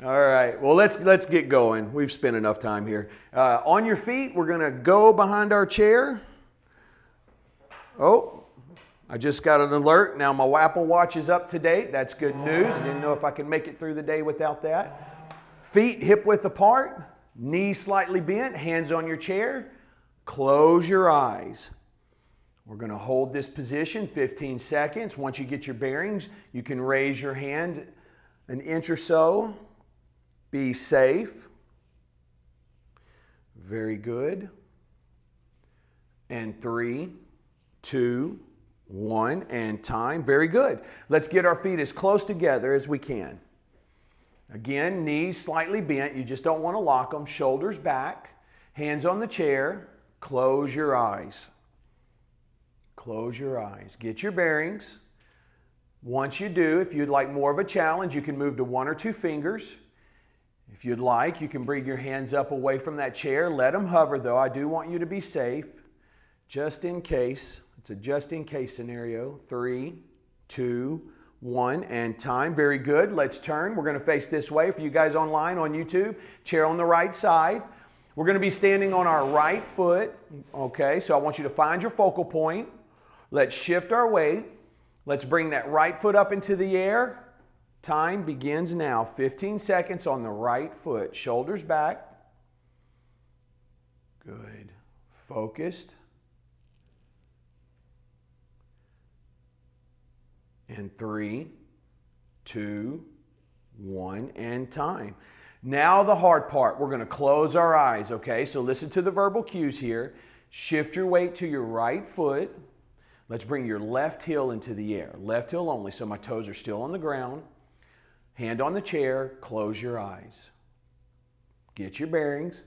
All right, well, let's get going. We've spent enough time here. On your feet, we're gonna go behind our chair. Oh, I just got an alert. Now my Apple Watch is up to date. That's good news. I didn't know if I could make it through the day without that. Feet hip width apart, knees slightly bent, hands on your chair. Close your eyes. We're gonna hold this position 15 seconds. Once you get your bearings, you can raise your hand an inch or so. Be safe. Very good. And 3, 2, 1, and time. Very good. Let's get our feet as close together as we can. Again, knees slightly bent. You just don't want to lock them. Shoulders back. Hands on the chair. Close your eyes. Close your eyes. Get your bearings. Once you do, if you'd like more of a challenge, you can move to 1 or 2 fingers. If you'd like, you can bring your hands up away from that chair. Let them hover though. I do want you to be safe, just in case. It's a just in case scenario. 3, 2, 1, and time. Very good. Let's turn. We're going to face this way. For you guys online on YouTube, chair on the right side. We're going to be standing on our right foot. Okay, so I want you to find your focal point. Let's shift our weight. Let's bring that right foot up into the air. Time begins now. 15 seconds on the right foot. Shoulders back. Good. Focused. And 3, 2, 1, and time. Now the hard part. We're going to close our eyes, okay? So listen to the verbal cues here. Shift your weight to your right foot. Let's bring your left heel into the air. Left heel only, so my toes are still on the ground. Hand on the chair, close your eyes. Get your bearings.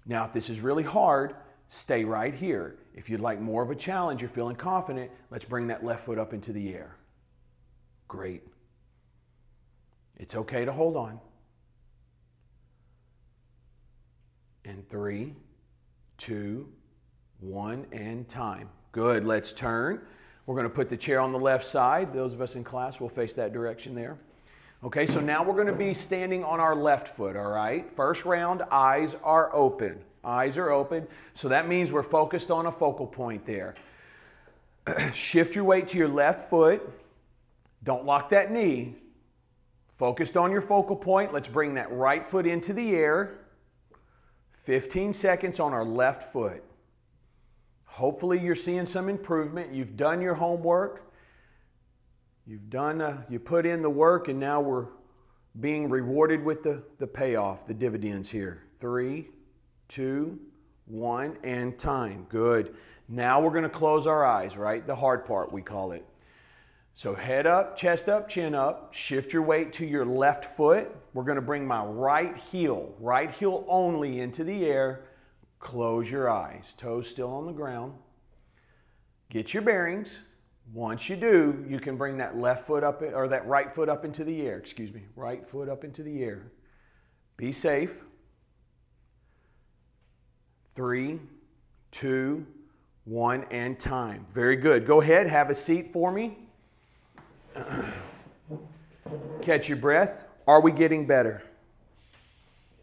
Now, if this is really hard, stay right here. If you'd like more of a challenge, you're feeling confident, let's bring that left foot up into the air. Great. It's okay to hold on. And 3, 2, 1, and time. Good, let's turn. We're going to put the chair on the left side. Those of us in class will face that direction there. Okay, so now we're going to be standing on our left foot, all right? First round, eyes are open. Eyes are open, so that means we're focused on a focal point there. Shift your weight to your left foot. Don't lock that knee. Focused on your focal point. Let's bring that right foot into the air. 15 seconds on our left foot. Hopefully you're seeing some improvement. You've done your homework. You put in the work, and now we're being rewarded with the payoff, the dividends here. 3, 2, 1, and time. Good. Now we're going to close our eyes, right? The hard part, we call it. So head up, chest up, chin up. Shift your weight to your left foot. We're going to bring my right heel only into the air. Close your eyes. Toes still on the ground. Get your bearings. Once you do, you can bring that left foot up, or that right foot up into the air. Excuse me. Right foot up into the air. Be safe. 3, 2, 1, and time. Very good. Go ahead. Have a seat for me. Catch your breath. Are we getting better?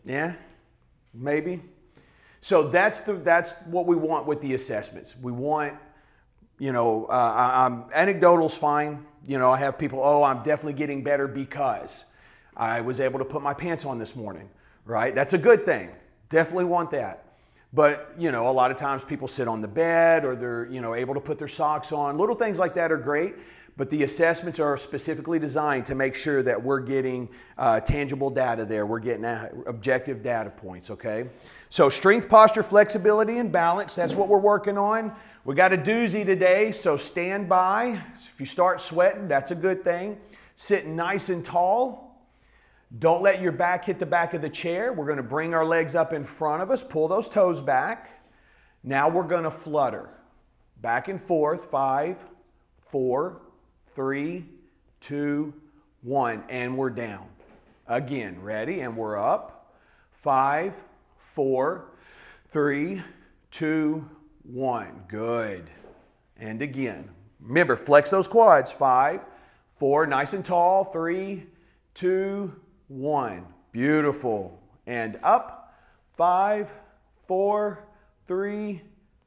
Yeah? Maybe? So that's what we want with the assessments. We want, anecdotal's fine. I have people, I'm definitely getting better because I was able to put my pants on this morning, right? That's a good thing. Definitely want that. But, a lot of times people sit on the bed, or they're, able to put their socks on. Little things like that are great. But the assessments are specifically designed to make sure that we're getting tangible data there. We're getting objective data points, okay? So strength, posture, flexibility, and balance, that's what we're working on. We got a doozy today, so stand by. If you start sweating, that's a good thing. Sitting nice and tall. Don't let your back hit the back of the chair. We're going to bring our legs up in front of us. Pull those toes back. Now we're going to flutter. Back and forth. 5, 4, 3, 2, 1, and we're down. Again, ready? And we're up. 5, 4, 3, 2, 1. Good. And again. Remember, flex those quads. 5, 4, nice and tall. 3, 2, 1. Beautiful. And up. 5, 4, 3,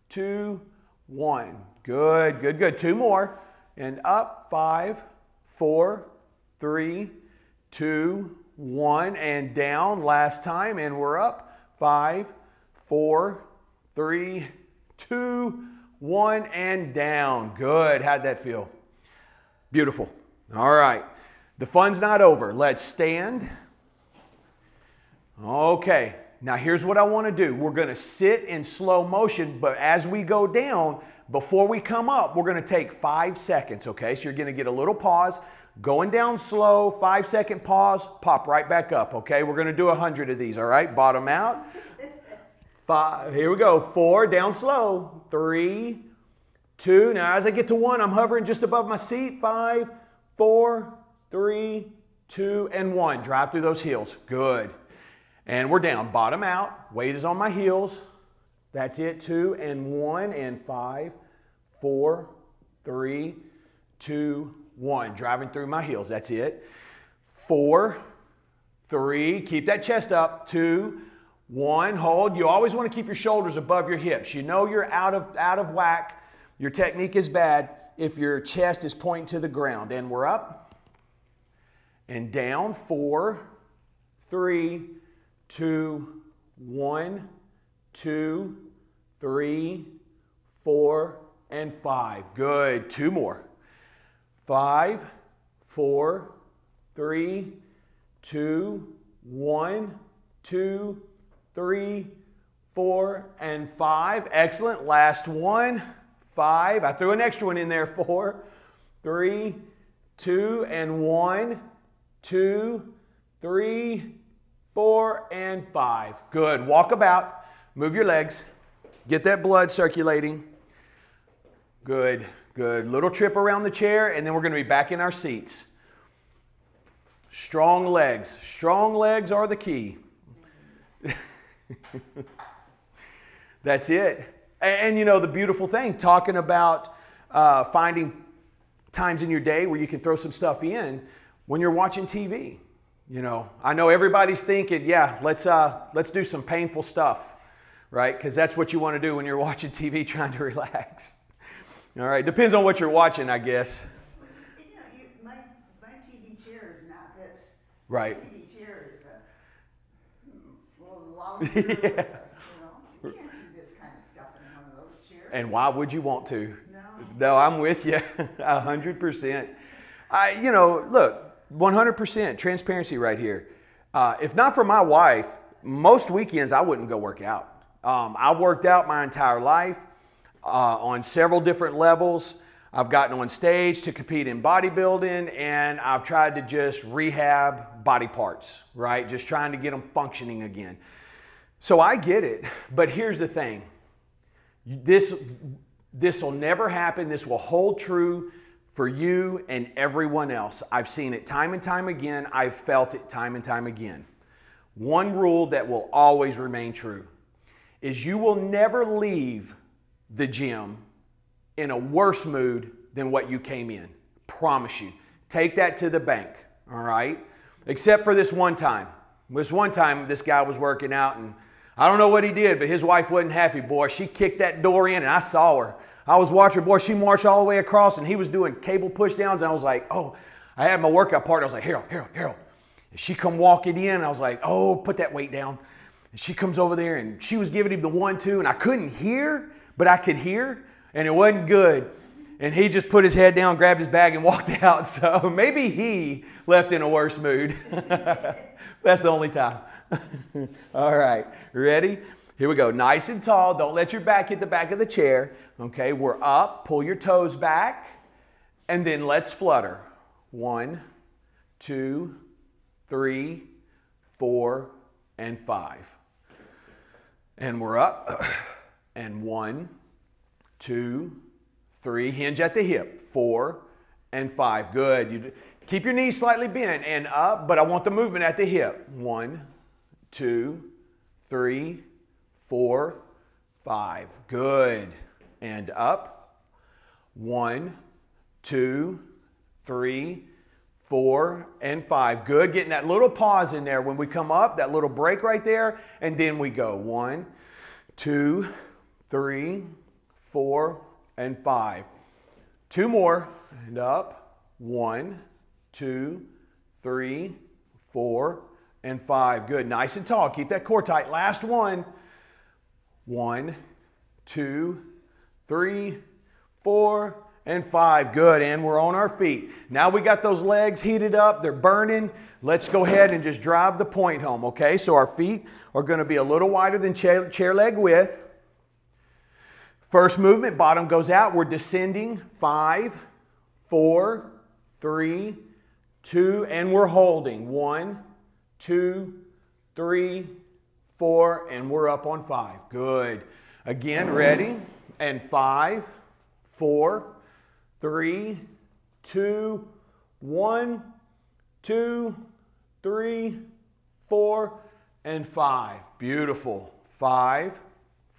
2, 1. Good, good, good. 2 more. And up. 5, 4, 3, 2, 1. And down. Last time. And we're up. 5, 4, 3, 2, 1. And down. Good. How'd that feel? Beautiful. All right. The fun's not over. Let's stand. Okay. Now here's what I want to do. We're going to sit in slow motion, but as we go down, before we come up, we're going to take 5 seconds, okay? So you're going to get a little pause, going down slow, 5-second pause, pop right back up, okay? We're going to do 100 of these, all right? Bottom out. 5, here we go. 4, down slow. 3, 2, now as I get to 1, I'm hovering just above my seat. 5, 4, 3, 2, and 1. Drive through those heels. Good. And we're down. Bottom out. Weight is on my heels. That's it. 2 and 1 and 5, 4, 3, 2, 1. Driving through my heels. That's it. 4, 3. Keep that chest up. 2, 1. Hold. You always want to keep your shoulders above your hips. You know you're out of whack. Your technique is bad if your chest is pointing to the ground. And we're up and down. 4, 3, 2, 1, 2, 3, 4, and 5. Good. 2 more. 5, 4, 3, 2, 1, 2, 3, 4, and 5. Excellent. Last one. 5. I threw an extra one in there. 4, 3, 2, and 1, 2, 3, 4, and 5. Good. Walk about. Move your legs. Get that blood circulating. Good. Good. Little trip around the chair, and then we're going to be back in our seats. Strong legs. Strong legs are the key. That's it. And you know, the beautiful thing, talking about finding times in your day where you can throw some stuff in when you're watching TV. You know, I know everybody's thinking, yeah, let's do some painful stuff, right? Because that's what you want to do when you're watching TV trying to relax. All right, depends on what you're watching, I guess. You know, my TV chair is not this. Right. My TV chair is a little louder. Yeah. You know, you can't do this kind of stuff in one of those chairs. And why would you want to? No. No, I'm with you, 100%. You know, look, 100% transparency right here. If not for my wife, most weekends I wouldn't go work out. I've worked out my entire life on several different levels. I've gotten on stage to compete in bodybuilding, and I've tried to just rehab body parts, right? Just trying to get them functioning again. So I get it, but here's the thing. This will never happen. This will hold true for you and everyone else. I've seen it time and time again. I've felt it time and time again. One rule that will always remain true is you will never leave the gym in a worse mood than what you came in. Promise you. Take that to the bank, all right? Except for this one time. This one time, this guy was working out, and I don't know what he did, but his wife wasn't happy, boy. She kicked that door in, and I saw her. I was watching her, boy, she marched all the way across, and he was doing cable push downs, and I was like, oh, I had my workout partner. I was like, Harold. And she come walking in, and I was like, oh, put that weight down. And she comes over there, and she was giving him the 1-2, and I couldn't hear, but I could hear, and it wasn't good. And he just put his head down, grabbed his bag, and walked out. So maybe he left in a worse mood. That's the only time. All right, ready? Here we go. Nice and tall. Don't let your back hit the back of the chair. Okay, we're up. Pull your toes back. And then let's flutter. 1, 2, 3, 4, and 5. And we're up. And 1, 2, 3. Hinge at the hip. 4 and 5. Good. You keep your knees slightly bent and up, but I want the movement at the hip. 1, 2, 3, 4, 5. Good. And up. 1, 2, 3, 4, and 5. Good. Getting that little pause in there when we come up, that little break right there, and then we go 1, 2, 3, 4, and 5. 2 more, and up. 1, 2, 3, 4, and 5. Good. Nice and tall. Keep that core tight. Last one. 1, 2, 3, 4, and 5. Good. And we're on our feet. Now we got those legs heated up. They're burning. Let's go ahead and just drive the point home, okay? So our feet are going to be a little wider than chair leg width. First movement, bottom goes out. We're descending. 5, 4, 3, 2, and we're holding. 1, 2, 3, 4, and we're up on 5. Good. Again, ready? And 5, 4, 3, 2, 1, 2, 3, 4, and 5. Beautiful. 5,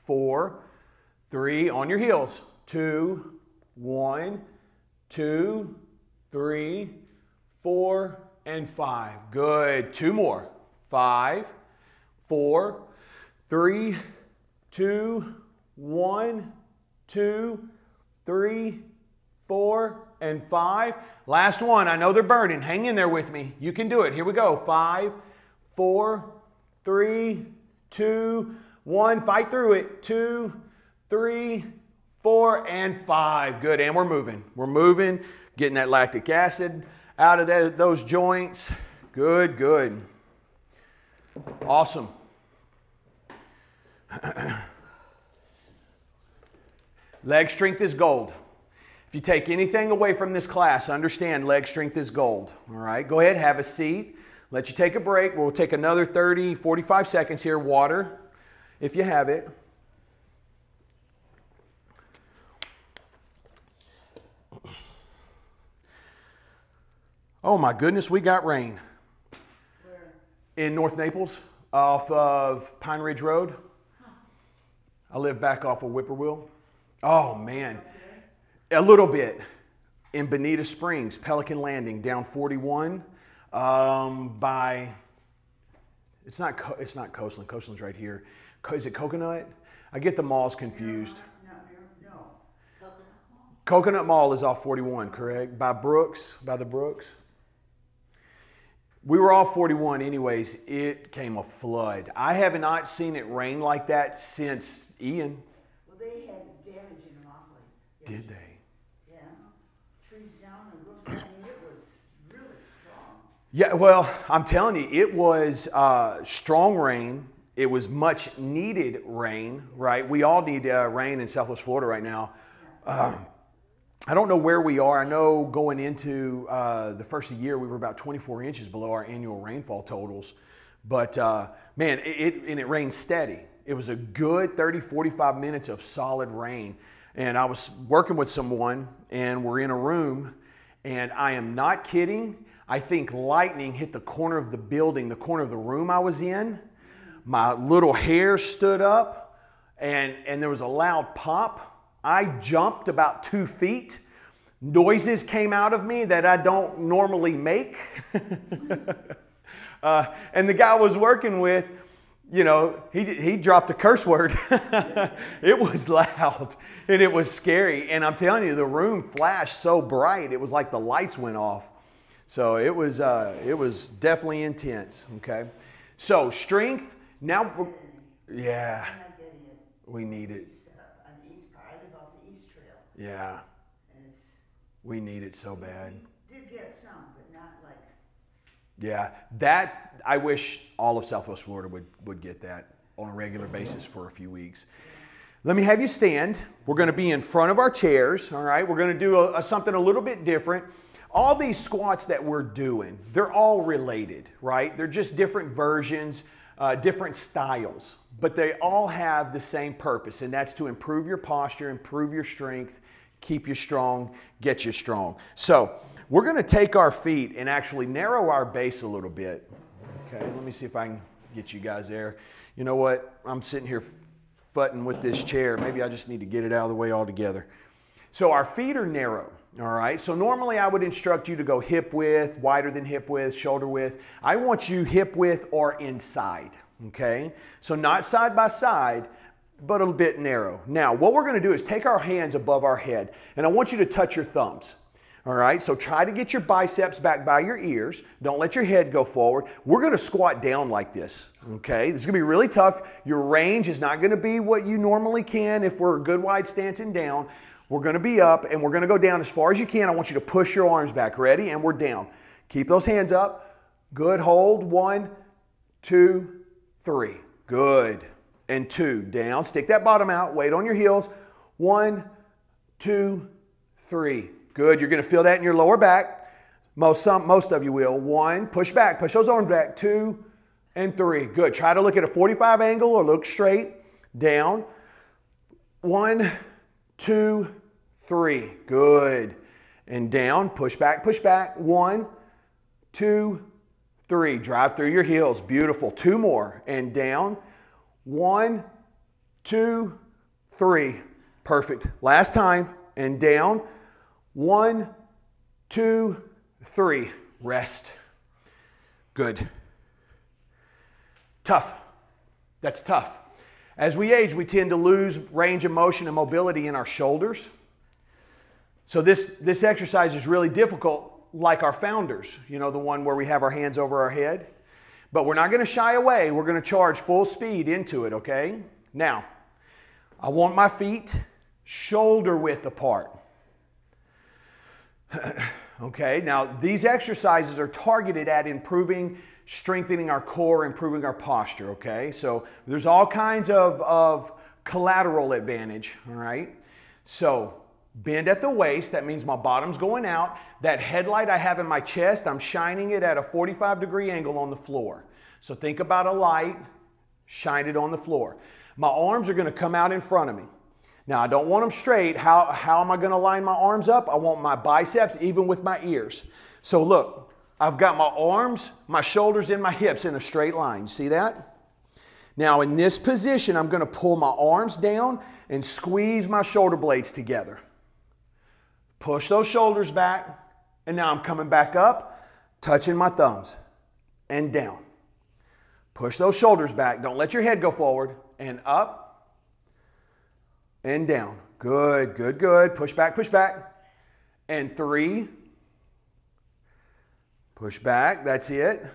4, 3, on your heels. 2, 1, 2, 3, 4, and 5. Good. 2 more. 5, 4, 3, 2, 1, 2, 3, 4, and 5. Last one. I know they're burning. Hang in there with me. You can do it. Here we go. 5, 4, 3, 2, 1. Fight through it. 2, 3, 4, and 5. Good. And we're moving. We're moving. Getting that lactic acid out of those joints. Good, good. Awesome. Leg strength is gold. If you take anything away from this class, understand leg strength is gold. All right, go ahead, have a seat. Let you take a break. We'll take another 30, 45 seconds here. Water, if you have it. Oh my goodness, we got rain. Where? In North Naples, off of Pine Ridge Road. I live back off of Whippoorwill. Oh man, a little bit. In Bonita Springs, Pelican Landing, down 41 by, it's not Coastland, Coastland's right here. Is it Coconut? I get the malls confused. No. Coconut Mall is off 41, correct? By Brooks, by the Brooks. We were off 41 anyways. It came a flood. I have not seen it rain like that since Ian. Well, they had damage in Immokalee. Did they? Yeah. Trees down and roofs down. I mean, it was really strong. Yeah, well, I'm telling you, it was strong rain. It was much needed rain, right? We all need rain in Southwest Florida right now. Yeah. I don't know where we are. I know going into the first of the year, we were about 24 inches below our annual rainfall totals. But man, it rained steady. It was a good 30, 45 minutes of solid rain. And I was working with someone and we're in a room and I am not kidding. I think lightning hit the corner of the building, the corner of the room I was in. My little hair stood up and there was a loud pop. I jumped about 2 feet. Noises came out of me that I don't normally make. And the guy I was working with, you know, he dropped a curse word. It was loud and it was scary. And I'm telling you, the room flashed so bright, it was like the lights went off. So it was definitely intense, okay? So strength, now, yeah, I'm not getting it. we need it. On the east part, I live off the East Trail, Yeah, and it's. we need it so bad. We did get some, but not like. Yeah, that, I wish all of Southwest Florida would get that on a regular basis for a few weeks. Let me have you stand. We're going to be in front of our chairs, all right? We're going to do something a little bit different. All these squats that we're doing, they're all related, right? They're just different versions, different styles, but they all have the same purpose, and that's to improve your posture, improve your strength, keep you strong, get you strong. So we're going to take our feet and actually narrow our base a little bit. Okay, let me see if I can get you guys there. You know what? I'm sitting here footing with this chair. Maybe I just need to get it out of the way altogether. So our feet are narrow, All right, so normally I would instruct you to go hip width, wider than hip width, shoulder width. I want you hip width or inside, okay? So not side by side, but a bit narrow. Now, what we're gonna do is take our hands above our head, and I want you to touch your thumbs. All right, so try to get your biceps back by your ears. Don't let your head go forward. We're gonna squat down like this, okay? This is gonna be really tough. Your range is not gonna be what you normally can if we're a good wide stance and down. We're gonna be up and we're gonna go down as far as you can. I want you to push your arms back. Ready? And we're down. Keep those hands up. Good, hold. 1, 2, 3. Good. And 2, down. Stick that bottom out. Weight on your heels. 1, 2, 3. Good, you're gonna feel that in your lower back. Most of you will. 1, push back, push those arms back. 2 and 3, good. Try to look at a 45 angle or look straight. Down. 1, 2, 3, good. And down, push back, 1, 2, 3. Drive through your heels, beautiful. 2 more, and down. 1, 2, 3, perfect. Last time, and down. 1, 2, 3. Rest. Good. Tough. That's tough. As we age, we tend to lose range of motion and mobility in our shoulders. So this exercise is really difficult, like our founders, you know, the one where we have our hands over our head. But we're not going to shy away. We're going to charge full speed into it, okay? Now, I want my feet shoulder width apart. Okay, now these exercises are targeted at improving, strengthening our core, improving our posture, okay? So there's all kinds of collateral advantage, all right? So bend at the waist, that means my bottom's going out. That headlight I have in my chest, I'm shining it at a 45-degree angle on the floor. So think about a light, shine it on the floor. My arms are gonna come out in front of me. Now, I don't want them straight. How am I going to line my arms up? I want my biceps even with my ears. So look, I've got my arms, my shoulders, and my hips in a straight line. You see that? Now, in this position, I'm going to pull my arms down and squeeze my shoulder blades together. Push those shoulders back, and now I'm coming back up, touching my thumbs, and down. Push those shoulders back. Don't let your head go forward, and up, and down. Good, good, good. Push back, and 3. Push back, that's it.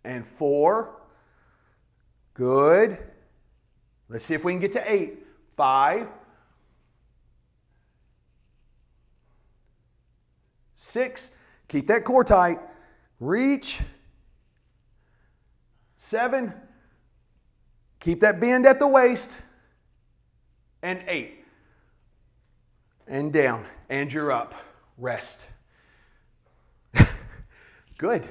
And 4. Good. Let's see if we can get to 8. 5. 6. Keep that core tight. Reach. 7. Keep that bend at the waist. And 8. And down. And you're up. Rest. Good.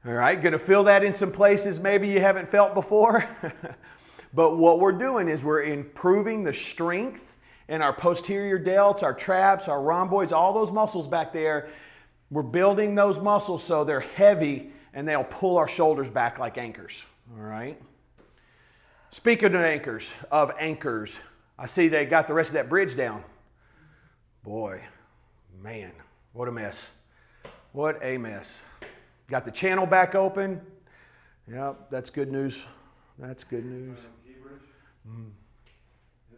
All right, going to feel that in some places maybe you haven't felt before. But what we're doing is we're improving the strength in our posterior delts, our traps, our rhomboids, all those muscles back there. We're building those muscles so they're heavy and they'll pull our shoulders back like anchors. All right. Speaking of anchors, I see they got the rest of that bridge down. Boy, man, what a mess. What a mess. Got the channel back open. Yep, that's good news. That's good news. Key Bridge.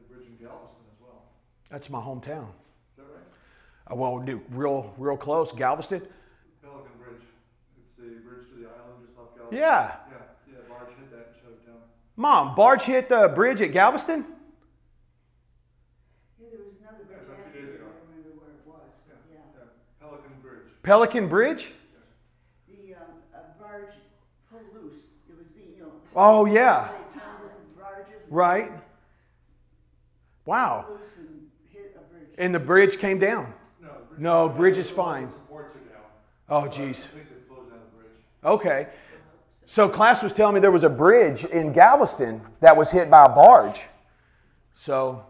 Bridge in Galveston as well. That's my hometown. Is that right? Well, real close. Galveston? Pelican Bridge. It's the bridge to the island just off Galveston. Yeah. Yeah, barge hit that and shut it down. Mom, barge hit the bridge at Galveston? Yeah, there was another bridge about 2 accident, days ago. I don't remember where it was, Yeah. yeah. Pelican Bridge. Pelican Bridge? The barge pulled loose, it was being, Oh, yeah. they towed the barges. Right. Wow. Loose and hit a bridge. And the bridge came down? No, bridge is fine. Supports are down. Oh, I geez. think they closed down the bridge. Okay. So class was telling me there was a bridge in Galveston that was hit by a barge. So,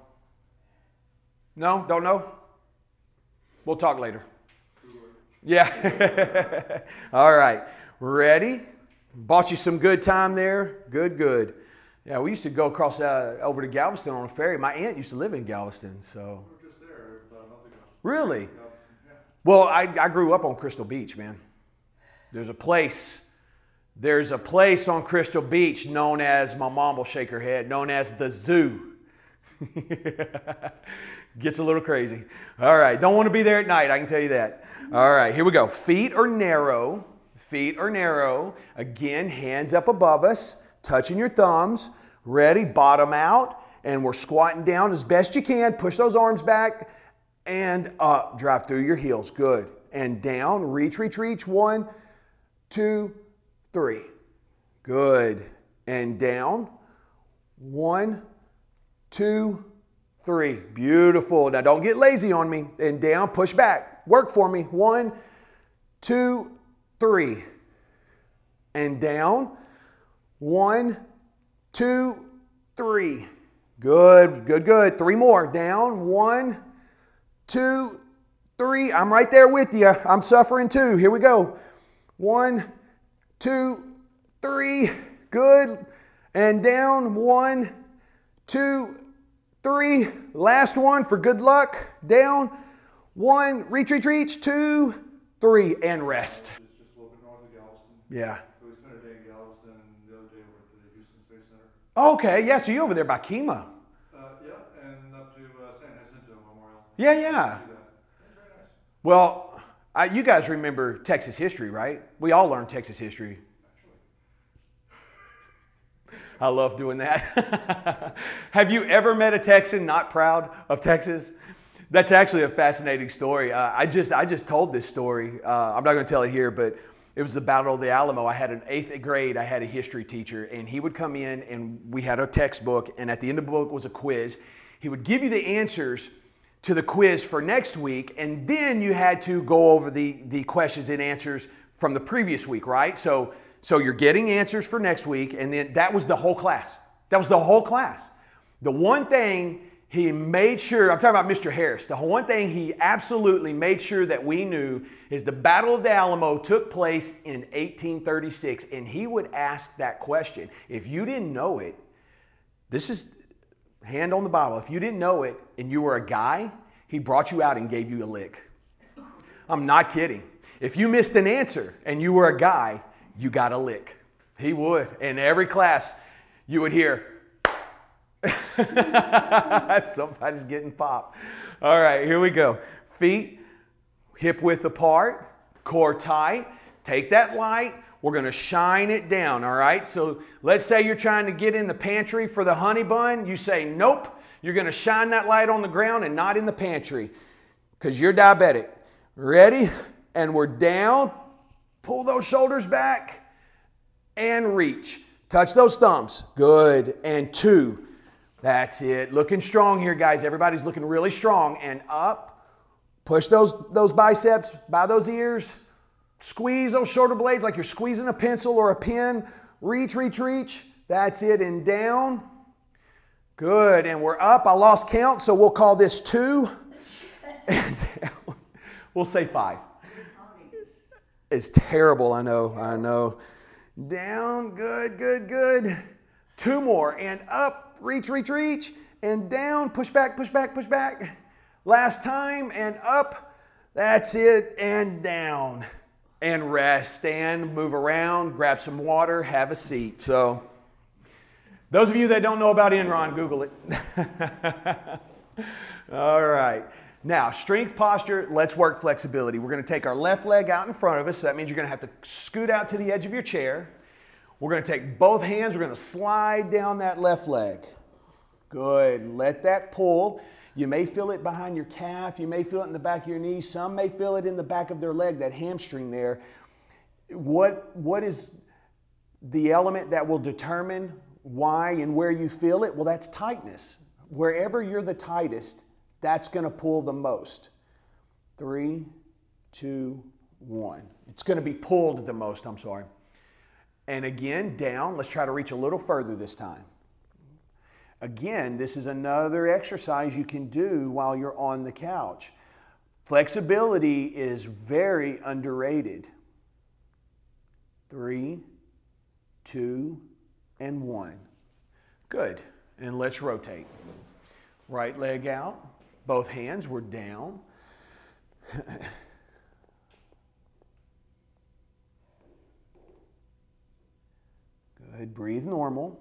no, don't know? We'll talk later. Yeah. All right. Ready? Bought you some good time there. Good, good. Yeah, we used to go across over to Galveston on a ferry. My aunt used to live in Galveston, so. We were just there about a month ago. Really? Got Well, I grew up on Crystal Beach, man. There's a place on Crystal Beach known as, my mom will shake her head, known as the Zoo. Gets a little crazy. All right, don't want to be there at night, I can tell you that. All right, here we go. Feet are narrow. Feet are narrow. Again, hands up above us, touching your thumbs. Ready, bottom out, and we're squatting down as best you can. Push those arms back and up. Drive through your heels. Good. And down, reach, reach, reach. 1, 2, 3. Good. And down. 1, 2, 3. Beautiful. Now don't get lazy on me. And down, push back. Work for me. 1, 2, 3. And down. 1, 2, 3. Good, good, good. 3 more. Down. 1, 2, 3. I'm right there with you. I'm suffering too. Here we go. 1, 2, 3. Good. And down. 1, 2, 3. Last one for good luck. Down. 1. Reach, reach, reach. 2, 3. And rest. It's just a little bit north of Galveston. Yeah. So we spent a day in Galveston and the other day over at the Houston Space Center. Okay. Yeah. So you're over there by Kima. Yeah, and up to San Jacinto Memorial. Yeah, yeah. See that. That's very nice. Well, you guys remember Texas history, right? We all learned Texas history. I love doing that. Have you ever met a Texan not proud of Texas? That's actually a fascinating story. I just told this story. I'm not going to tell it here, but it was the Battle of the Alamo. I had an 8th grade, I had a history teacher, and he would come in and we had a textbook, and at the end of the book was a quiz. He would give you the answers to the quiz for next week, and then you had to go over the questions and answers from the previous week, right? So you're getting answers for next week, and then that was the whole class. That was the whole class. The one thing he made sure, I'm talking about Mr. Harris, the one thing he absolutely made sure that we knew is the Battle of the Alamo took place in 1836, and he would ask that question. If you didn't know it, this is hand on the Bible. If you didn't know it and you were a guy, he brought you out and gave you a lick. I'm not kidding. If you missed an answer and you were a guy, you got a lick. He would. In every class, you would hear, somebody's getting popped. All right, here we go. Feet hip width apart, core tight. Take that light. We're going to shine it down, all right? So let's say you're trying to get in the pantry for the honey bun. You say, nope. You're going to shine that light on the ground and not in the pantry because you're diabetic. Ready? And we're down. Pull those shoulders back and reach. Touch those thumbs. Good. And 2. That's it. Looking strong here, guys. Everybody's looking really strong. And up. Push those biceps by those ears. Squeeze those shoulder blades like you're squeezing a pencil or a pen. Reach, reach, reach. That's it. And down. Good. And we're up. I lost count, so we'll call this 2. And down. We'll say 5. It's terrible, I know, I know. Down, good, good, good. 2 more, and up, reach, reach, reach, and down, push back, push back, push back. Last time, and up, that's it, and down. And rest, stand, move around, grab some water, have a seat. So, those of you that don't know about Enron, Google it. All right. Now, strength posture, let's work flexibility. We're going to take our left leg out in front of us. So that means you're going to have to scoot out to the edge of your chair. We're going to take both hands. We're going to slide down that left leg. Good. Let that pull. You may feel it behind your calf. You may feel it in the back of your knee. Some may feel it in the back of their leg, that hamstring there. What is the element that will determine why and where you feel it? Well, that's tightness. Wherever you're the tightest, that's going to pull the most. 3, 2, 1. It's going to be pulled the most, I'm sorry. And again, down. Let's try to reach a little further this time. Again, this is another exercise you can do while you're on the couch. Flexibility is very underrated. 3, 2, and 1. Good. And let's rotate. Right leg out. Both hands were down. Good. Breathe normal.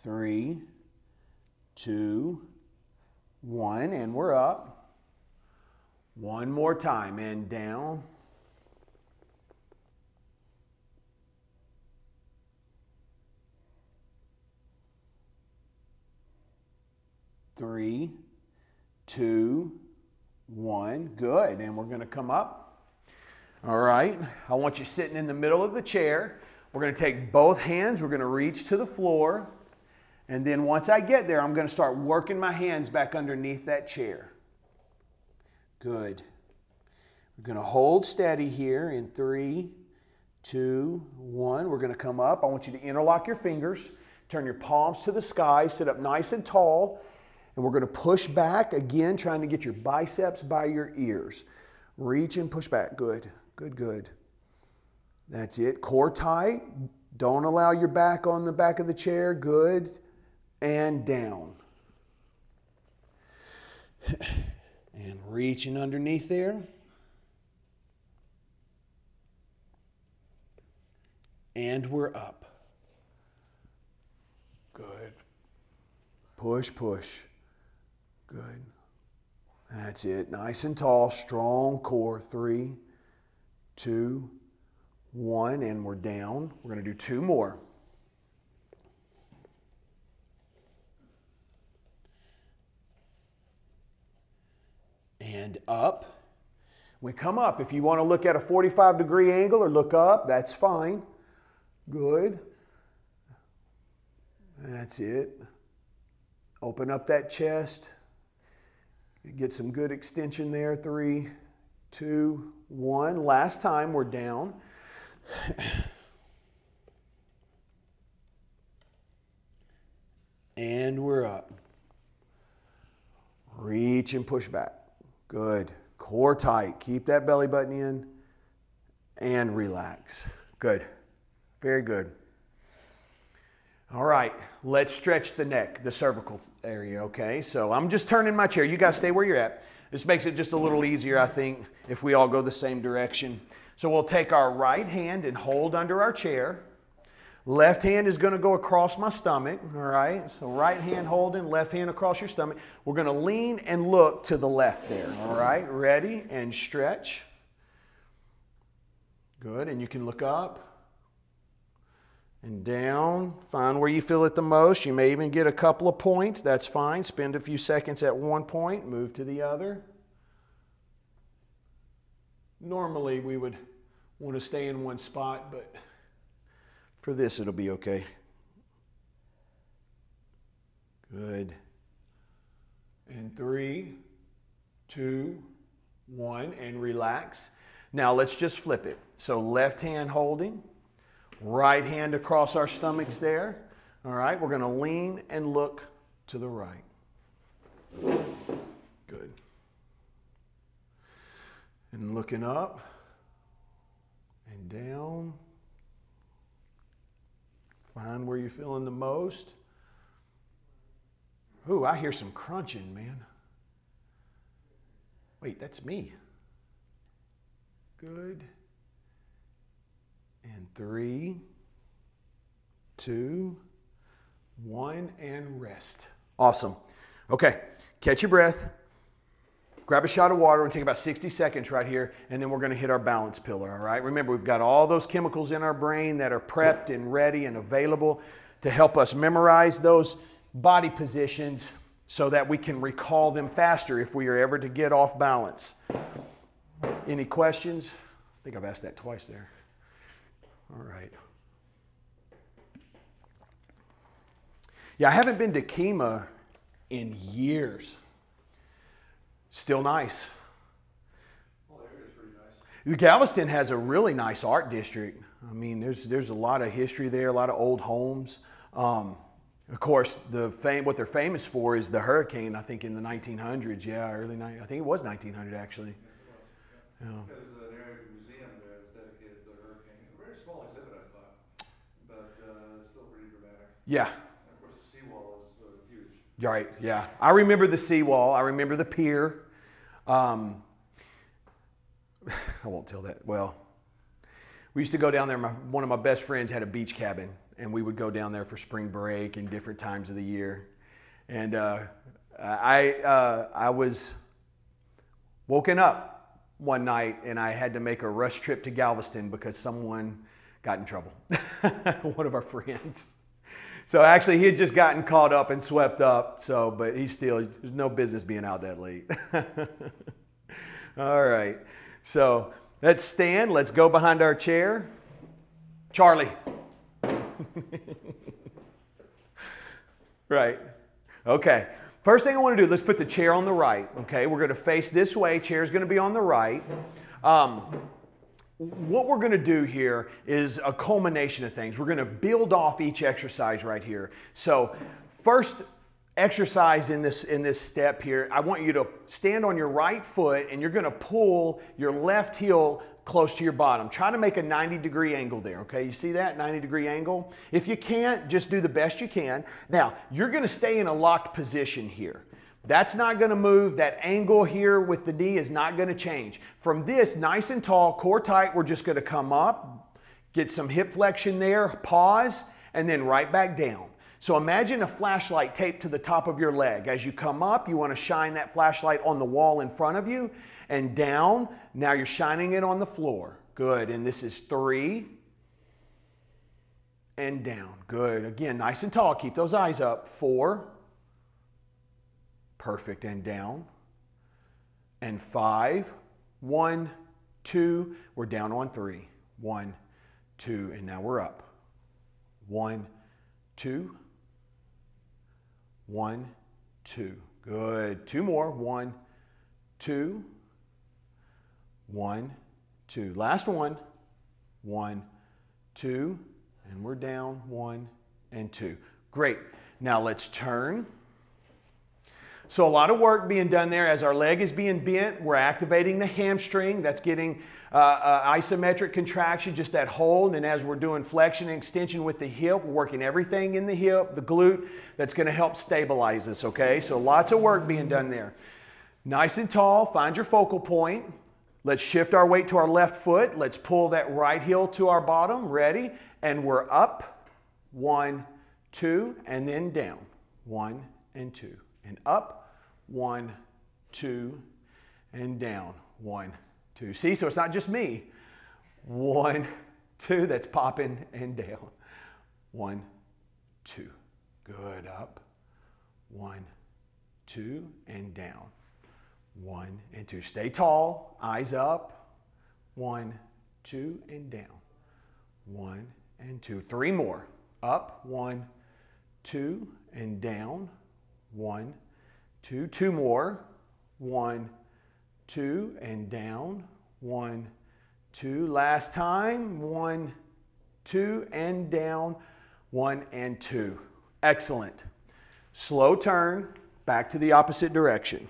3, 2, 1, and we're up. One more time, and down. 3, 2, 1. Good. And we're going to come up. All right. I want you sitting in the middle of the chair. We're going to take both hands. We're going to reach to the floor. And then once I get there, I'm going to start working my hands back underneath that chair. Good. We're going to hold steady here in 3, 2, 1. We're going to come up. I want you to interlock your fingers. Turn your palms to the sky. Sit up nice and tall. And we're going to push back again, trying to get your biceps by your ears. Reach and push back. Good, good, good. That's it. Core tight. Don't allow your back on the back of the chair. Good. And down. And reaching underneath there. And we're up. Good. Push, push. Good. That's it. Nice and tall, strong core. 3, 2, 1, and we're down. We're going to do 2 more. And up. We come up. If you want to look at a 45-degree angle or look up, that's fine. Good. That's it. Open up that chest. Get some good extension there. 3, 2, 1. Last time, we're down. And we're up. Reach and push back. Good. Core tight. Keep that belly button in. And relax. Good. Very good. All right, let's stretch the neck, the cervical area, okay? So I'm just turning my chair. You guys stay where you're at. This makes it just a little easier, I think, if we all go the same direction. So we'll take our right hand and hold under our chair. Left hand is going to go across my stomach, all right? So right hand holding, left hand across your stomach. We're going to lean and look to the left there, all right? Ready? And stretch. Good, and you can look up. And down, find where you feel it the most. You may even get a couple of points. That's fine. Spend a few seconds at one point. Move to the other. Normally, we would want to stay in one spot, but for this, it'll be okay. Good. And 3, 2, 1, and relax. Now, let's just flip it. So left hand holding. Right hand across our stomachs there. All right, we're going to lean and look to the right. Good. And looking up and down. Find where you're feeling the most. Ooh, I hear some crunching, man. Wait, that's me. Good. And 3, 2, 1, and rest. Awesome. Okay, catch your breath. Grab a shot of water and take about 60 seconds right here, and then we're going to hit our balance pillar, all right? Remember, we've got all those chemicals in our brain that are prepped and ready and available to help us memorize those body positions so that we can recall them faster if we are ever to get off balance. Any questions? I think I've asked that twice there. All right. Yeah, I haven't been to Kemah in years. Still nice. Well, the area's pretty nice. Galveston has a really nice art district. I mean, there's a lot of history there, a lot of old homes. Of course, what they're famous for is the hurricane, I think in the 1900s. Yeah, I think it was 1900 actually. Yes, it was. Yeah. There's an area museum there that's dedicated to the hurricane. A very small exhibit, I thought, but still pretty dramatic. Yeah. And of course, the seawall is huge. Right, yeah. I remember the seawall. I remember the pier. I won't tell that. Well, We used to go down there. One of my best friends had a beach cabin, and we would go down there for spring break and different times of the year. And I was woken up one night, and I had to make a rush trip to Galveston because someone got in trouble. One of our friends. So actually, he had just gotten caught up and swept up. So, but there's no business being out that late. All right. So let's stand. Let's go behind our chair. Charlie. Right. Okay. First thing I want to do, let's put the chair on the right. Okay. We're going to face this way. Chair's going to be on the right. What we're going to do here is a culmination of things. We're going to build off each exercise right here. So first exercise in this step here, I want you to stand on your right foot and you're going to pull your left heel close to your bottom. Try to make a 90-degree angle there, okay? You see that 90-degree angle? If you can't, just do the best you can. Now, you're going to stay in a locked position here. That's not going to move. That angle here with the knee is not going to change. From this, nice and tall, core tight, we're just going to come up, get some hip flexion there, pause, and then right back down. So imagine a flashlight taped to the top of your leg. As you come up, you want to shine that flashlight on the wall in front of you and down. Now you're shining it on the floor. Good. And this is 3 and down. Good. Again, nice and tall. Keep those eyes up. 4. Perfect. And down. And 5. 1, 2. We're down on 3. 1, 2. And now we're up. 1, 2. 1, 2. Good. 2 more. 1, 2. 1, 2. Last one. 1, 2. And we're down. 1 and 2. Great. Now let's turn. So a lot of work being done there. As our leg is being bent, we're activating the hamstring. That's getting isometric contraction, just that hold. And as we're doing flexion and extension with the hip, we're working everything in the hip, the glute, that's going to help stabilize us, okay? So lots of work being done there. Nice and tall. Find your focal point. Let's shift our weight to our left foot. Let's pull that right heel to our bottom. Ready? And we're up. 1, 2, and then down. 1 and 2. And up. 1, 2, and down. 1, 2. See, so it's not just me. 1, 2, that's popping and down. 1, 2. Good. Up. 1, 2, and down. 1 and 2. Stay tall. Eyes up. 1, 2, and down. 1 and 2. 3 more. Up. 1, 2, and down. 1, 2. 2 more. 1, 2, and down. 1, 2. Last time. 1, 2, and down. 1 and 2. Excellent. Slow turn. Back to the opposite direction.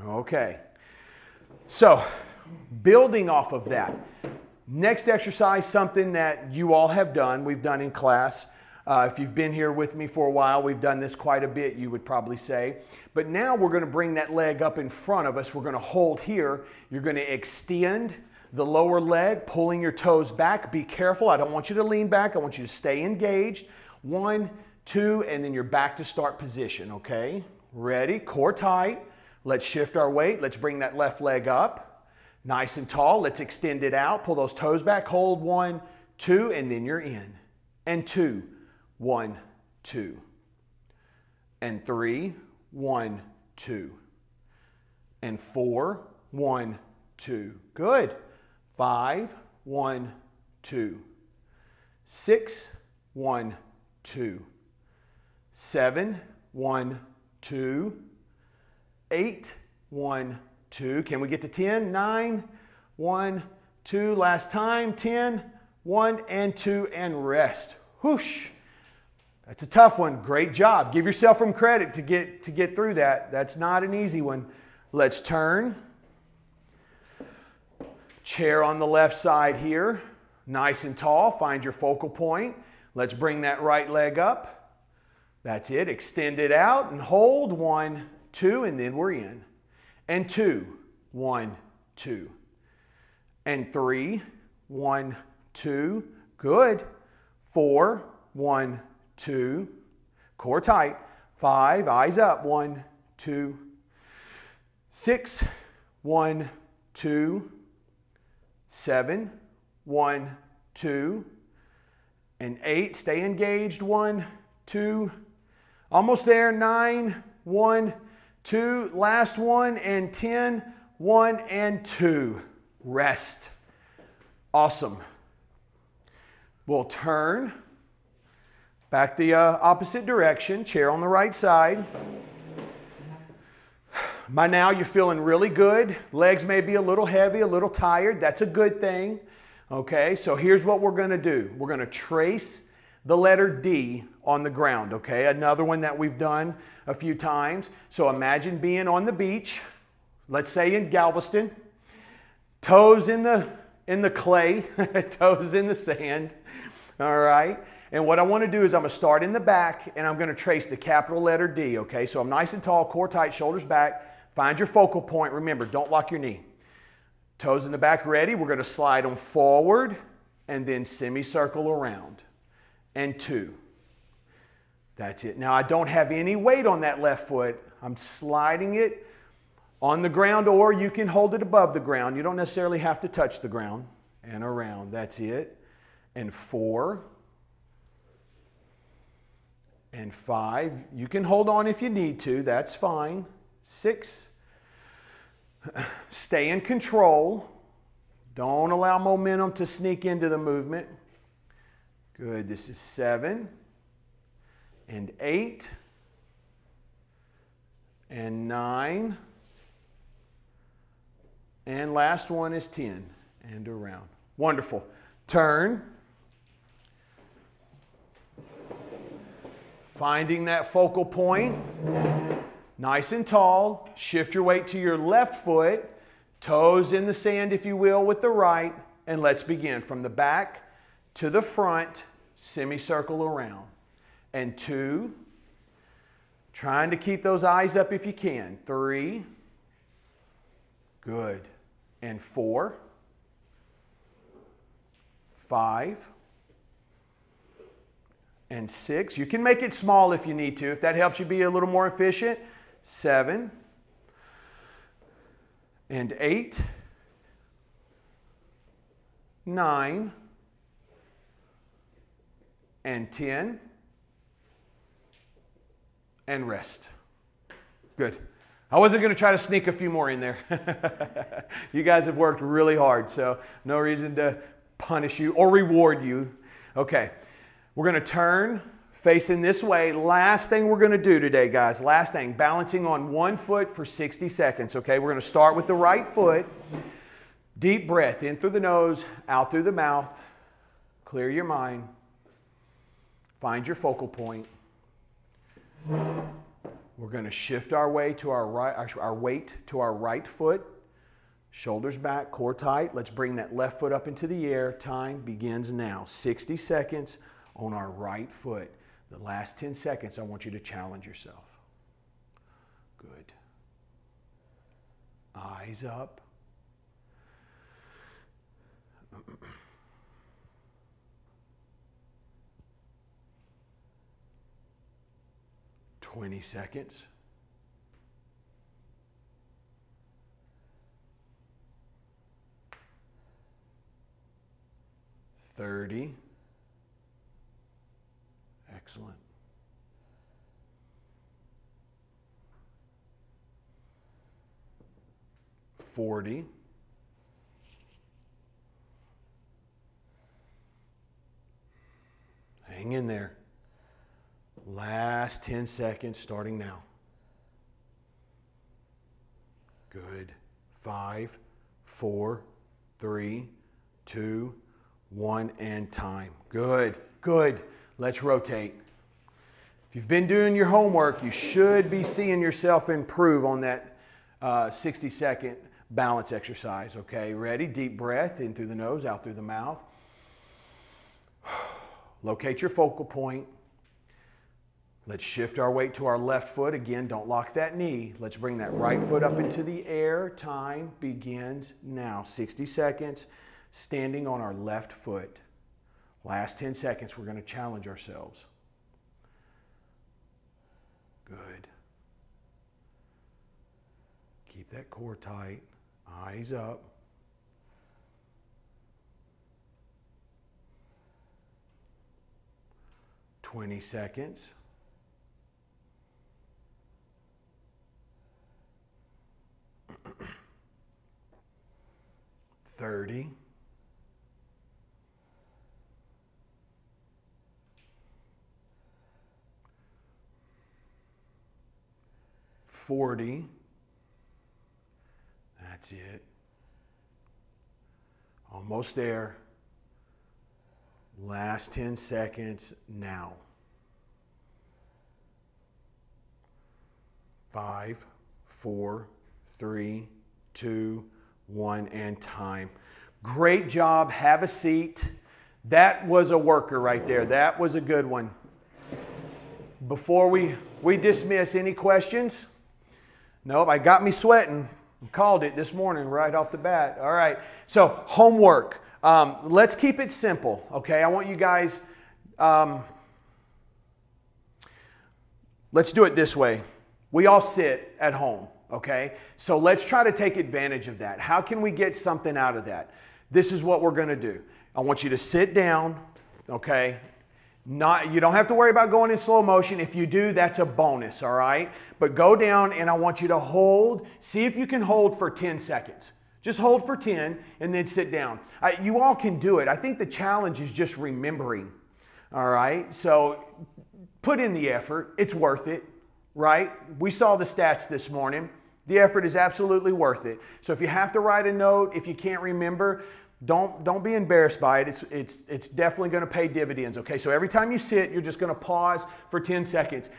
Okay. So, building off of that. Next exercise, something that you all have done, we've done in class. If you've been here with me for a while, we've done this quite a bit, you would probably say. But now we're going to bring that leg up in front of us. We're going to hold here. You're going to extend the lower leg, pulling your toes back. Be careful. I don't want you to lean back. I want you to stay engaged. 1, 2, and then you're back to start position, okay? Ready? Core tight. Let's shift our weight. Let's bring that left leg up. Nice and tall. Let's extend it out. Pull those toes back. Hold 1, 2, and then you're in. And 2. 1, 2. And 3, 1, 2. And 4, 1, 2. Good. 5, 1, 2. 6, 1, 2. 7, 1, 2. 8, 1, 2. Can we get to 10? 9, 1, 2. Last time. 10, 1, and 2, and rest. Whoosh. That's a tough one. Great job. Give yourself some credit to get through that. That's not an easy one. Let's turn. Chair on the left side here. Nice and tall. Find your focal point. Let's bring that right leg up. That's it. Extend it out and hold. 1, 2, and then we're in. And 2. 1, 2. And 3, 1, 2, good. 4, 1, 2, core tight. 5, eyes up, 1, 2, 6, 1, 2, 7, 1, 2, and 8, stay engaged, 1, 2, almost there, 9, 1, 2, last one, and 10, 1, and 2. Rest. Awesome. We'll turn back the opposite direction, chair on the right side. By now you're feeling really good. Legs may be a little heavy, a little tired. That's a good thing. Okay, so here's what we're going to do. We're going to trace the letter D on the ground, okay? Another one that we've done a few times. So imagine being on the beach, let's say in Galveston, toes in the clay, toes in the sand, all right? And what I want to do is I'm going to start in the back and I'm going to trace the capital letter D, okay? So I'm nice and tall, core tight, shoulders back. Find your focal point. Remember, don't lock your knee. Toes in the back ready. We're going to slide them forward and then semicircle around. And 2. That's it. Now I don't have any weight on that left foot. I'm sliding it on the ground, or you can hold it above the ground. You don't necessarily have to touch the ground. And around. That's it. And 4. And 5. You can hold on if you need to. That's fine. 6. Stay in control. Don't allow momentum to sneak into the movement. Good. This is 7 and 8 and 9. And last one is 10 and around. Wonderful. Turn. Finding that focal point. Nice and tall. Shift your weight to your left foot. Toes in the sand, if you will, with the right. And let's begin from the back to the front, semicircle around. And 2. Trying to keep those eyes up if you can. 3. Good. And 4. 5. And 6. You can make it small if you need to, if that helps you be a little more efficient. 7. And 8. 9. And 10. And rest. Good. I wasn't going to try to sneak a few more in there. You guys have worked really hard, so no reason to punish you or reward you. Okay. We're going to turn facing this way. Last thing we're going to do today, guys. Last thing, balancing on one foot for 60 seconds, okay? We're going to start with the right foot. Deep breath in through the nose, out through the mouth. Clear your mind. Find your focal point. We're going to shift our way to our weight to our right foot. Shoulders back, core tight. Let's bring that left foot up into the air. Time begins now. 60 seconds on our right foot. The last 10 seconds, I want you to challenge yourself. Good. Eyes up. $20 seconds. 30. Excellent. 40. Hang in there. Last 10 seconds starting now. Good. 5, 4, 3, 2, 1, and time. Good. Good. Let's rotate. If you've been doing your homework, you should be seeing yourself improve on that 60-second balance exercise. Okay, ready? Deep breath in through the nose, out through the mouth. Locate your focal point. Let's shift our weight to our left foot. Again, don't lock that knee. Let's bring that right foot up into the air. Time begins now. 60 seconds, standing on our left foot. Last 10 seconds, we're going to challenge ourselves. Good. Keep that core tight. Eyes up. "20 seconds. 30. 40. That's it. Almost there. Last 10 seconds now. 5, 4, 3, 2, 1, and time. Great job. Have a seat. That was a worker right there. That was a good one. Before we dismiss, any questions? Nope, I got me sweating. Called it this morning right off the bat. All right, so homework. Let's keep it simple, okay? I want you guys, let's do it this way. We all sit at home, okay? So let's try to take advantage of that. How can we get something out of that? This is what we're going to do. I want you to sit down, okay? You don't have to worry about going in slow motion. If you do, that's a bonus, all right? But go down and I want you to hold. See if you can hold for 10 seconds. Just hold for 10 and then sit down. You all can do it. I think the challenge is just remembering, all right? So put in the effort. It's worth it, right? We saw the stats this morning. The effort is absolutely worth it. So if you have to write a note, if you can't remember, don't be embarrassed by it. It's definitely going to pay dividends, okay? So every time you sit, you're just going to pause for 10 seconds.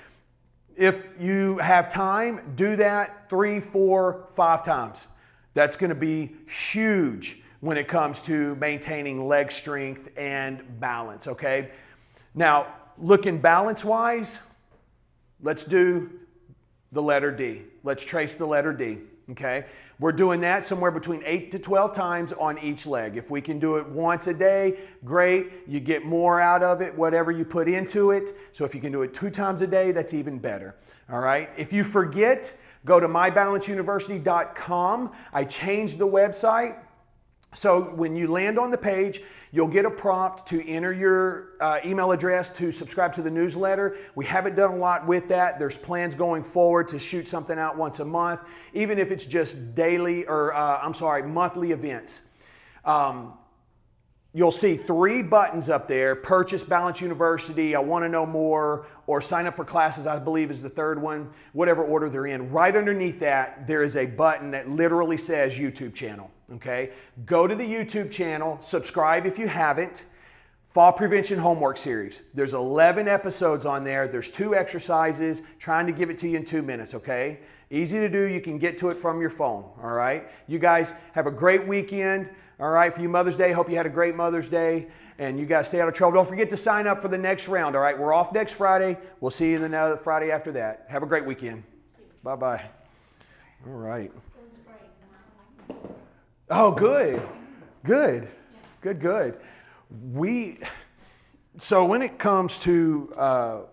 If you have time, do that 3, 4, 5 times. That's going to be huge when it comes to maintaining leg strength and balance, okay? Now, looking balance-wise, let's do the letter D. Let's trace the letter D, okay? We're doing that somewhere between 8 to 12 times on each leg. If we can do it once a day, great. You get more out of it, whatever you put into it. So if you can do it 2 times a day, that's even better, all right? If you forget, go to mybalanceuniversity.com. I changed the website. So when you land on the page, you'll get a prompt to enter your email address to subscribe to the newsletter. We haven't done a lot with that. There's plans going forward to shoot something out once a month, even if it's just daily or, monthly events. You'll see 3 buttons up there: Purchase Balance University, I want to know more, or sign up for classes, I believe is the 3rd one, whatever order they're in. Right underneath that, there is a button that literally says YouTube channel, okay? Go to the YouTube channel, subscribe if you haven't. Fall Prevention Homework Series. There's 11 episodes on there. There's 2 exercises, trying to give it to you in 2 minutes, okay? Easy to do. You can get to it from your phone, all right? You guys have a great weekend. All right, for you Mother's Day, hope you had a great Mother's Day, and you guys stay out of trouble. Don't forget to sign up for the next round, all right? We're off next Friday. We'll see you the Friday after that. Have a great weekend. Bye-bye. All right. Oh, good. Good. Good. So when it comes to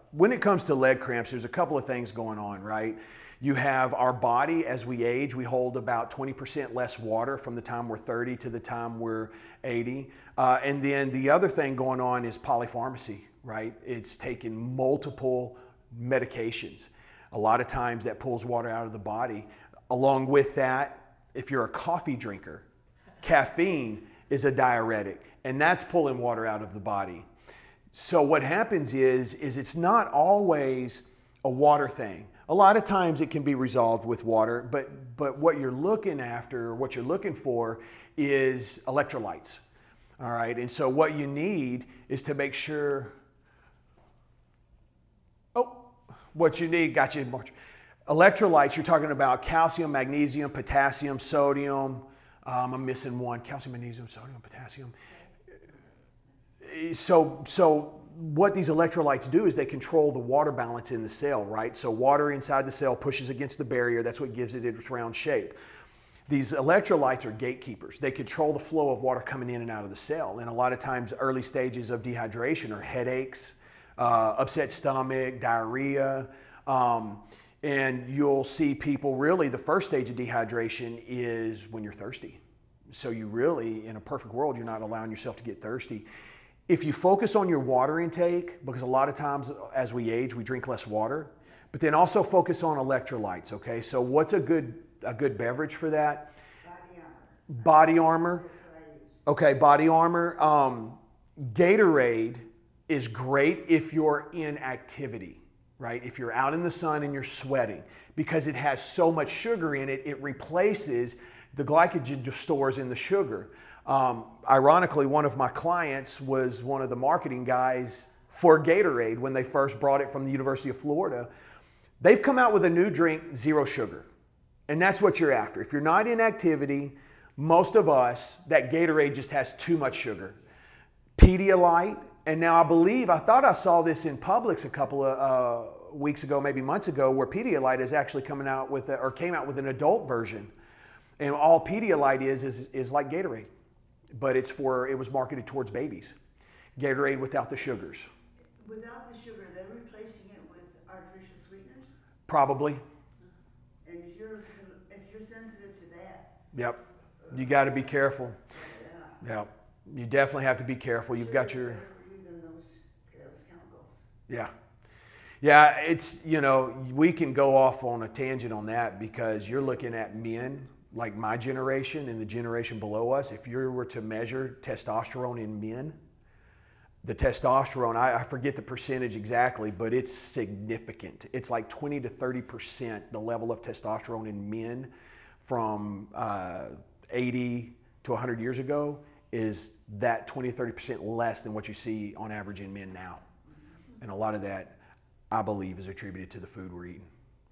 leg cramps, there's a couple of things going on, right? You have our body. As we age, we hold about 20% less water from the time we're 30 to the time we're 80. And then the other thing going on is polypharmacy, right? It's taking multiple medications. A lot of times that pulls water out of the body. Along with that, if you're a coffee drinker, caffeine is a diuretic, and that's pulling water out of the body. So what happens is it's not always a water thing. A lot of times it can be resolved with water, but what you're looking after, what you're looking for is electrolytes. All right, and so what you need is to make sure, what you need, got you, March. Electrolytes, you're talking about calcium, magnesium, potassium, sodium. I'm missing one, calcium, magnesium, sodium, potassium. So what these electrolytes do is they control the water balance in the cell, right? So water inside the cell pushes against the barrier. That's what gives it its round shape. These electrolytes are gatekeepers. They control the flow of water coming in and out of the cell. And a lot of times, early stages of dehydration are headaches, upset stomach, diarrhea. And you'll see people really, the first stage of dehydration is when you're thirsty. So you really, in a perfect world, you're not allowing yourself to get thirsty. If you focus on your water intake, because a lot of times as we age, we drink less water, but then also focus on electrolytes, okay? So what's a good beverage for that? Body Armor. Body Armor. That's what I use. Okay, Body Armor. Gatorade is great if you're in activity, right? If you're out in the sun and you're sweating, because it has so much sugar in it, it replaces the glycogen stores in the sugar. Ironically, one of my clients was one of the marketing guys for Gatorade when they first brought it from the University of Florida. They've come out with a new drink, zero sugar. And that's what you're after. If you're not in activity, most of us, that Gatorade just has too much sugar. Pedialyte, and now I thought I saw this in Publix a couple of weeks ago, maybe months ago, where Pedialyte is actually came out with an adult version. And all Pedialyte is like Gatorade, but it was marketed towards babies. Gatorade without the sugars. Without the sugar, they're replacing it with artificial sweeteners. Probably. And if you're sensitive to that, Yep. You got to be careful. yeah. Yep. You definitely have to be careful. You've got your... Better for you than those chemicals. Yeah. Yeah, it's, we can go off on a tangent on that because you're looking at men like my generation and the generation below us. If you were to measure testosterone in men, the testosterone, I forget the percentage exactly, but it's significant. It's like 20 to 30% the level of testosterone in men from 80 to 100 years ago is that 20 to 30% less than what you see on average in men now. And a lot of that, I believe, is attributed to the food we're eating,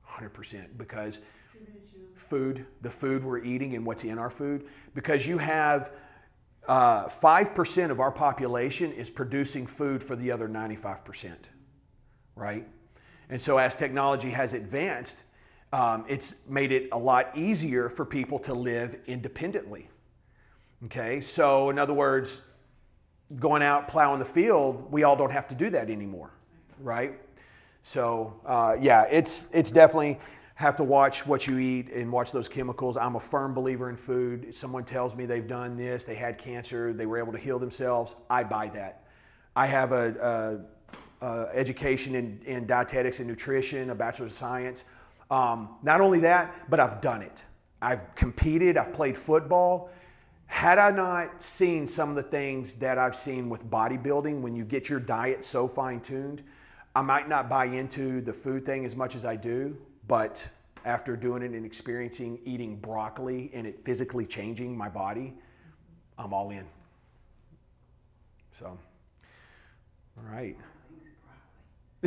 100%, because the food we're eating and what's in our food, because you have 5% of our population is producing food for the other 95%, right? And so as technology has advanced, it's made it a lot easier for people to live independently. Okay, so in other words, going out plowing the field, we all don't have to do that anymore, right? So yeah, it's definitely have to watch what you eat and watch those chemicals. I'm a firm believer in food. If someone tells me they've done this, they had cancer, they were able to heal themselves, I buy that. I have a education in dietetics and nutrition, a bachelor's of science. Not only that, but I've done it. I've competed, I've played football. Had I not seen some of the things that I've seen with bodybuilding, when you get your diet so fine-tuned, I might not buy into the food thing as much as I do, but after doing it and experiencing eating broccoli and it physically changing my body, I'm all in. So, all right.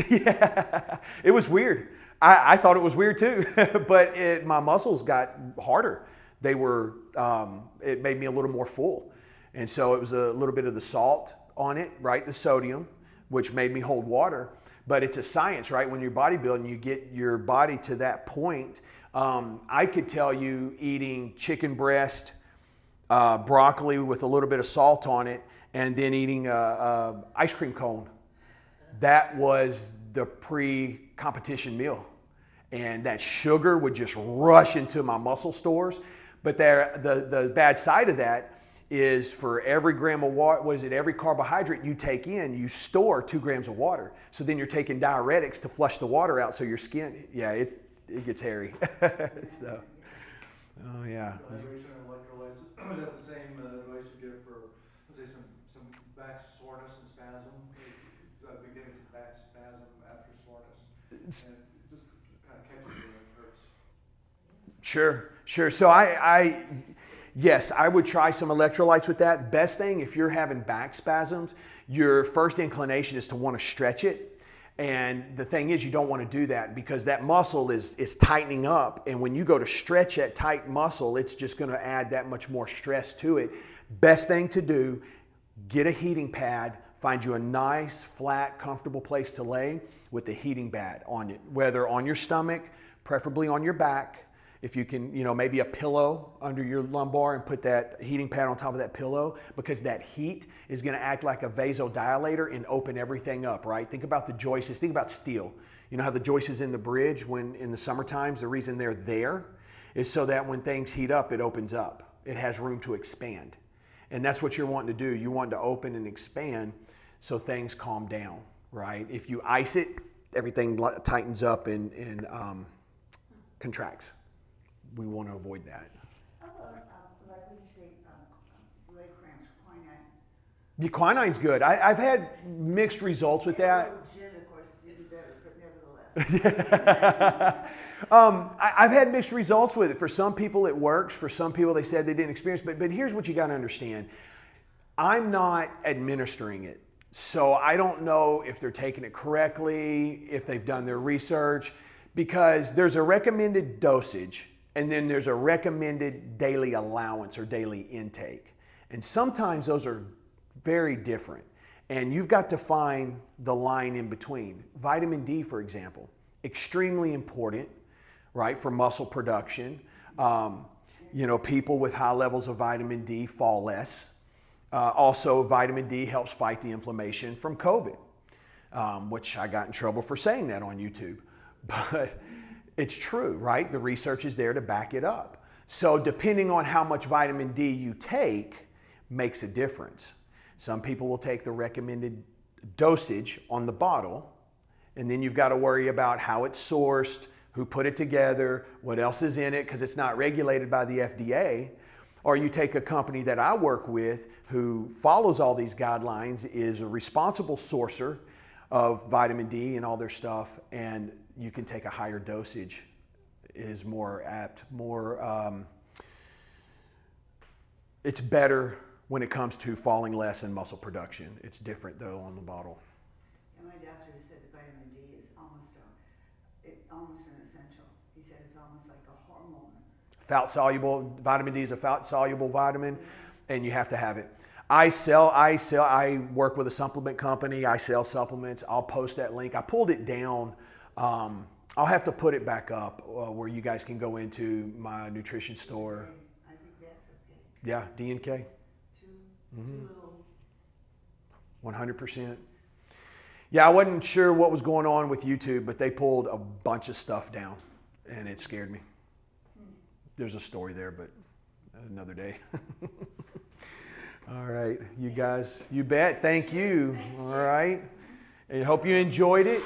Yeah, it was weird. I thought it was weird too, but my muscles got harder. They were, it made me a little more full. And so it was a little bit of the salt on it, right? The sodium, which made me hold water. But it's a science, right? When you're bodybuilding, you get your body to that point. I could tell you eating chicken breast, broccoli with a little bit of salt on it, and then eating a ice cream cone. That was the pre-competition meal. And that sugar would just rush into my muscle stores. But the bad side of that is for every gram of water, every carbohydrate you take in, you store 2 grams of water. So then you're taking diuretics to flush the water out so your skin, yeah, it gets hairy. So, oh yeah. Hydration and electrolytes, is that the same advice you give for, let's say, some back soreness and spasm? I've been getting some back spasm after soreness. And it just kind of catches you when it hurts. Sure. So yes, I would try some electrolytes with that. Best thing, if you're having back spasms, your first inclination is to want to stretch it. And the thing is, you don't want to do that because that muscle is tightening up. And when you go to stretch that tight muscle, it's just going to add that much more stress to it. Best thing to do, get a heating pad, find you a nice, flat, comfortable place to lay with the heating pad on it, whether on your stomach, preferably on your back. If you can, maybe a pillow under your lumbar and put that heating pad on top of that pillow, because that heat is going to act like a vasodilator and open everything up, right? Think about the joists. Think about steel. You know how the joists in the bridge, when in the summer times, the reason they're there is so that when things heat up, it opens up. It has room to expand. And that's what you're wanting to do. You want to open and expand so things calm down, right? If you ice it, everything tightens up and contracts. We want to avoid that. How about, like when you say leg cramps, quinine? The quinine's good. I've had mixed results with that. Gin, of course, is even better, but nevertheless. I've had mixed results with it. For some people it works. For some people they said they didn't experience. But here's what you got to understand. I'm not administering it. So I don't know if they're taking it correctly, if they've done their research, because there's a recommended dosage and then there's a recommended daily allowance or daily intake. And sometimes those are very different. And you've got to find the line in between. Vitamin D, for example, extremely important, right, for muscle production. People with high levels of vitamin D fall less. Also, vitamin D helps fight the inflammation from COVID, which I got in trouble for saying that on YouTube. But it's true, right? The research is there to back it up. So depending on how much vitamin D you take makes a difference. Some people will take the recommended dosage on the bottle, and then you've got to worry about how it's sourced, who put it together, what else is in it, because it's not regulated by the FDA. Or you take a company that I work with who follows all these guidelines, is a responsible sourcer of vitamin D and all their stuff, and you can take a higher dosage, is more apt, it's better when it comes to falling less in muscle production. It's different though on the bottle. And my doctor said that vitamin D is almost an essential. He said it's almost like a hormone. Fat-soluble, vitamin D is a fat-soluble vitamin, and you have to have it. I work with a supplement company. I sell supplements. I'll post that link. I pulled it down. I'll have to put it back up where you guys can go into my nutrition store. I think that's okay. Yeah, D and K. Two little. 100%. Yeah, I wasn't sure what was going on with YouTube, but they pulled a bunch of stuff down, and it scared me. There's a story there, but another day. All right, you guys, you bet. Thank you. All right. I hope you enjoyed it.